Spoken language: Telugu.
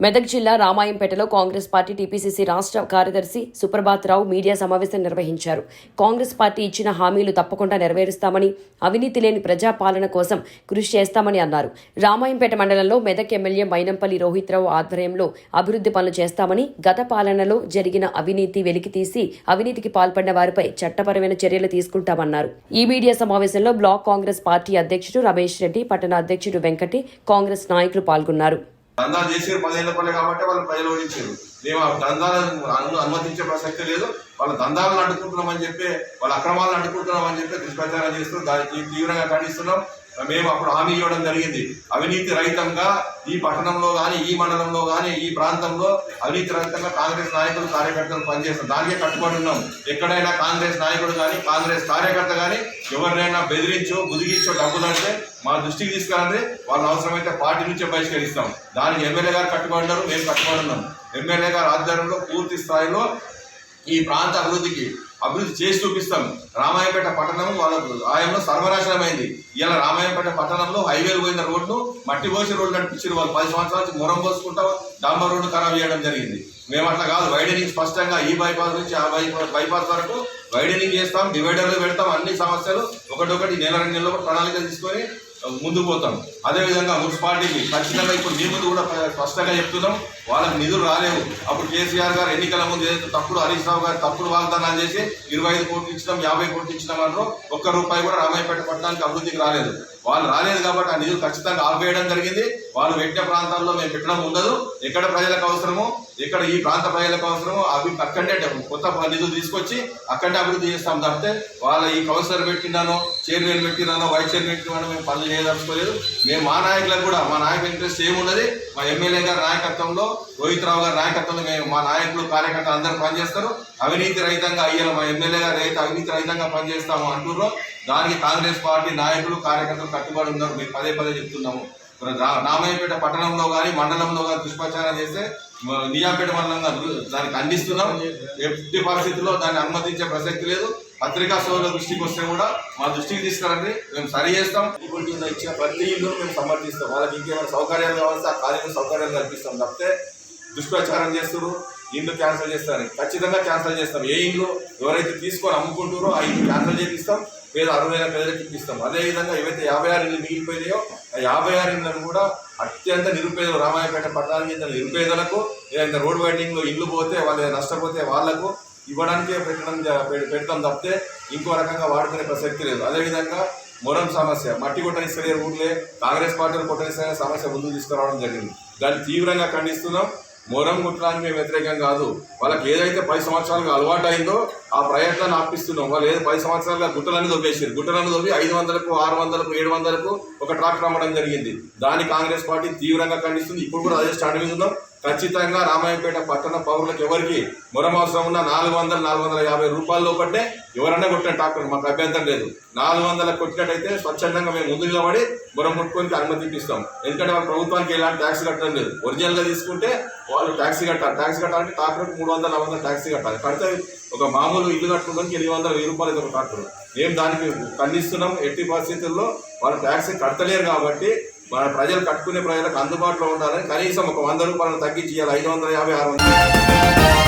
మెదక్ జిల్లా రామాయంపేటలో కాంగ్రెస్ పార్టీ టీపీసీసీ రాష్ట్ర కార్యదర్శి సుప్రభాతరావు మీడియా సమావేశం నిర్వహించారు. కాంగ్రెస్ పార్టీ ఇచ్చిన హామీలు తప్పకుండా నెరవేరుస్తామని, అవినీతి లేని ప్రజాపాలన కోసం కృషి చేస్తామని అన్నారు. రామాయంపేట మండలంలో మెదక్ ఎమ్మెల్యే మైనంపల్లి రోహిత్రావు ఆధ్వర్యంలో అభివృద్ధి పనులు చేస్తామని, గత పాలనలో జరిగిన అవినీతి వెలికితీసి అవినీతికి పాల్పడిన వారిపై చట్టపరమైన చర్యలు తీసుకుంటామన్నారు. ఈ మీడియా సమావేశంలో బ్లాక్ కాంగ్రెస్ పార్టీ అధ్యక్షుడు రమేష్ రెడ్డి, పట్టణ అధ్యక్షుడు వెంకటి, కాంగ్రెస్ నాయకులు పాల్గొన్నారు. దందాలు చేసారు 10 ఏళ్ల పల్లె కాబట్టి వాళ్ళు ప్రజలు ఓడించారు. మేము ఆ దందాలను అనుమతించే ప్రసక్తి లేదు. వాళ్ళ దందాలను అడ్డుకుంటున్నామని చెప్పి, వాళ్ళ అక్రమాలను అడ్డుకుంటున్నామని చెప్పి దుష్ప్రచారం చేస్తూ దానికి తీవ్రంగా ఖండిస్తున్నాం. మేము అప్పుడు హామీ ఇవ్వడం జరిగింది, అవినీతి రహితంగా ఈ పట్టణంలో కానీ, ఈ మండలంలో కానీ, ఈ ప్రాంతంలో అవినీతి రహితంగా కాంగ్రెస్ నాయకులు కార్యకర్తలు పనిచేస్తాం. దానికే కట్టుబడి ఉన్నాం. ఎక్కడైనా కాంగ్రెస్ నాయకుడు కానీ, కాంగ్రెస్ కార్యకర్త కానీ ఎవరినైనా బెదిరించో బుదిగించో డబ్బులంటే మా దృష్టికి తీసుకురండి, వాళ్ళని అవసరమైతే పార్టీ నుంచే బహిష్కరిస్తాం. దానికి ఎమ్మెల్యే గారు కట్టుబడి ఉన్నారు, మేము కట్టుబడి ఉన్నాం. ఎమ్మెల్యే గారు ఆధ్వర్యంలో పూర్తి స్థాయిలో ఈ ప్రాంత అభివృద్ధి చేసి చూపిస్తాం. రామాయంపేట పట్టణం వాళ్ళ ఆయనలో సర్వనాశనమైంది. ఇలా రామాయంపేట పట్టణంలో హైవేలు పోయిన రోడ్లు మట్టి పోసి రోడ్లు నడిపించారు. వాళ్ళు 10 సంవత్సరాల నుంచి మొరం పోసుకుంటా డాంబర్ రోడ్డు ఖరాబ్ చేయడం జరిగింది. మేము అట్లా కాదు, వైడనింగ్ స్పష్టంగా ఈ బైపాస్ నుంచి ఆ బైపాస్ వరకు వైడనింగ్ చేస్తాం, డివైడర్లు పెడతాం. అన్ని సమస్యలు ఒకటొకటి నెల 2 నెలలు ప్రణాళిక తీసుకొని ముందుకు పోతాం. అదేవిధంగా మున్సిపాలిటీకి ఖచ్చితంగా ఇప్పుడు మీ ముందు కూడా స్పష్టంగా చెప్తున్నాం, వాళ్ళకి నిధులు రాలేవు. అప్పుడు కేసీఆర్ గారు ఎన్నికల ముందు ఏదైతే తప్పుడు హరీష్ రావు గారు తప్పుడు వాగ్దానాలు చేసి 25 కోట్లు ఇచ్చినాం, 50 కోట్లు ఇచ్చినాం అన్నారు. ₹1 కూడా రామాయంపేట పట్టణానికి అభివృద్ధికి రాలేదు. వాళ్ళు రాలేదు కాబట్టి ఆ నిధులు ఖచ్చితంగా ఆపేయడం జరిగింది. వాళ్ళు పెట్టిన ప్రాంతాల్లో మేము పెట్టడం ఉండదు. ఎక్కడ ప్రజలకు అవసరమో, ఎక్కడ ఈ ప్రాంత ప్రజలకు అవసరమో అవి అక్కడే కొత్త నిధులు తీసుకొచ్చి అక్కడే అభివృద్ధి చేస్తాం తప్పితే వాళ్ళ ఈ కౌన్సిలర్ పెట్టినానో, చైర్మన్ పెట్టినానో, వైస్ చైర్మన్ పెట్టినానో మేము పనులు చేయదలుచుకోలేదు. మేము మా నాయకులకు కూడా, మా నాయకుల ఇంట్రెస్ట్ ఏమున్నది, మా ఎమ్మెల్యే గారి నాయకత్వంలో, రోహిత్రావు గారి నాయకత్వంలో మేము మా నాయకులు కార్యకర్తలు అందరూ పనిచేస్తారు. అవినీతి రహితంగా అయ్యాలి, మా ఎమ్మెల్యే గారు అయితే అవినీతి రహితంగా పనిచేస్తాము అంటున్నారో దానికి కాంగ్రెస్ పార్టీ నాయకులు కార్యకర్తలు కట్టుబడి ఉన్నారు. మేము పదే చెప్తున్నాము. రామాయంపేట పట్టణంలో కానీ, మండలంలో కానీ దుష్ప్రచారం చేస్తే నిజాంపేట మండలంగా దానికి ఖండిస్తున్నాం. ఎట్టి పరిస్థితుల్లో దాన్ని అనుమతించే ప్రసక్తి లేదు. పత్రికా సోదరుల దృష్టికి వస్తే కూడా మా దృష్టికి తీసుకురండి, మేము సరి చేస్తాం. ఇచ్చిన ప్రతి ఇల్లు మేము సమర్థిస్తాం. వాళ్ళకి ఇంకేమైనా సౌకర్యాలు కావాల్సి ఆ కాలేజీ సౌకర్యాలు కల్పిస్తాం తప్పితే దుష్ప్రచారం చేస్తారు, ఇల్లు క్యాన్సిల్ చేస్తారని ఖచ్చితంగా క్యాన్సిల్ చేస్తాం. ఏ ఇల్లు ఎవరైతే తీసుకొని అమ్ముకుంటారో ఆ ఇల్లు క్యాన్సిల్ చేపిస్తాం, అర్హులైన పేదలకు ఇప్పిస్తాం. అదేవిధంగా ఏవైతే 56 ఇల్లు మిగిలిపోయినాయో ఆ 56 ఇళ్లను కూడా అత్యంత నిరుపేదలు, రామాయంపేట పట్టణానికి చెందిన నిరుపేదలకు, ఏదైతే రోడ్ వైడింగ్లో ఇల్లు పోతే వాళ్ళు నష్టపోతే వాళ్లకు ఇవ్వడానికే పెడతాం తప్పితే ఇంకో రకంగా వాడుకునే ప్రసక్తి లేదు. అదేవిధంగా మొరం సమస్య, మట్టి కొట్టనిస్తలే ఊర్లే కాంగ్రెస్ పార్టీలు కొట్టనిస్తలే సమస్య ముందుకు తీసుకురావడం జరిగింది. దాన్ని తీవ్రంగా ఖండిస్తున్నాం. మొరం కుట్టడానికి మేము వ్యతిరేకం కాదు. వాళ్ళకి ఏదైతే 10 సంవత్సరాలుగా అలవాటు అయిందో ఆ ప్రయత్నాన్ని ఆపిస్తున్నాం. వాళ్ళు ఏదో 10 సంవత్సరాలుగా గుట్టలన్నీ దొబ్బేసారు. గుట్టలన్నీ దొబ్బి 500కు, 600కు, 700కు ఒక ట్రాక్టర్ అమ్మడం జరిగింది. దాన్ని కాంగ్రెస్ పార్టీ తీవ్రంగా ఖండిస్తుంది. ఇప్పుడు కూడా అదే స్టాండ్ మీద ఉన్నాం. ఖచ్చితంగా రామాయంపేట పట్టణ పౌరులకు ఎవరికి మొరం అవసరం ఉన్న ₹400-450 లోపట్టే ఎవరన్నా కొట్టిన ట్రాక్టర్ మాకు అభ్యంతరం లేదు. 400 కొట్టినట్టయితే స్వచ్ఛందంగా మేము ముందు నిలబడి మొరం కొట్టుకొని అనుమతి ఇస్తాం. ఎందుకంటే వాళ్ళ ప్రభుత్వానికి ఎలాంటి ట్యాక్స్ కట్టడం లేదు. ఒరిజినల్గా తీసుకుంటే వాళ్ళు ట్యాక్సీ కట్టాలి. ట్యాక్సీ కట్టాలంటే ట్రాక్టర్కి ₹300-400 ట్యాక్సీ కట్టాలి. కడితే ఒక మామూలు ఇల్లు కట్టుకోవడానికి ₹800-1000 ఒక ట్రాక్టర్. మేము దానికి ఖండిస్తున్నాం. ఎట్టి పరిస్థితుల్లో వాళ్ళు ట్యాక్సీ కట్టలేరు కాబట్టి మన ప్రజలు కట్టుకునే ప్రజలకు అందుబాటులో ఉండాలని కనీసం ఒక ₹100 తగ్గించి ఇవ్వాలి. 550-600